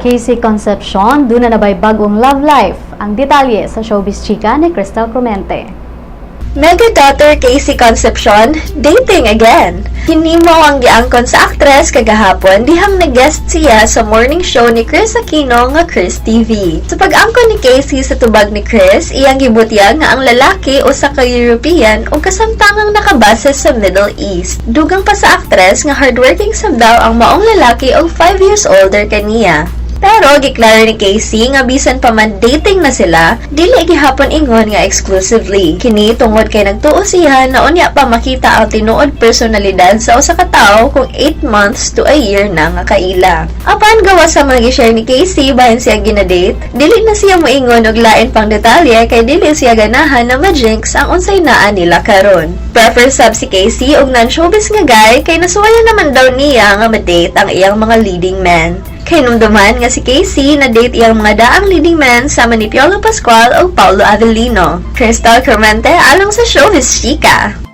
Casey Concepcion, doon na nabay bagong love life. Ang detalye sa showbiz chika ni Cristel Clemente. Mega daughter Casey Concepcion, dating again. Hinimo ang giangkon sa aktres kagahapon dihang nag-guest siya sa morning show ni Chris Aquino nga Chris TV. Sa pag-angkon ni Casey sa tubag ni Chris, iyang gibutyag nga ang lalaki usa ka European ug kasamtangang nakabase sa Middle East. Dugang pa sa aktres nga hardworking sab daw ang maong lalaki og 5 years older kaniya. Pero giklaro ni Casey nga bisan pa man dating na sila, dili gihapon ingon nga exclusively. Kini tungod kay nagtuo siya na unya pa makita ang tinuod personalidad sa usa ka tawo kung 8 months to a year na nga kaila. Apan gawa sa mga gi-share ni Casey bahin siya ginadate, dili na siya moingon og lain pang detalye kay dili siya ganahan na ma-jinx ang unsay naa nila karon. Prefer sab si Casey og non-showbiz nga guy kay nasuwayan naman daw niya nga ma-date ang iyang mga leading men. Kay numduman nga si Casey na date iyang mga daang leading men sama ni Piolo Pascual o Paulo Avellino. Cristel Clemente along sa showbiz chika.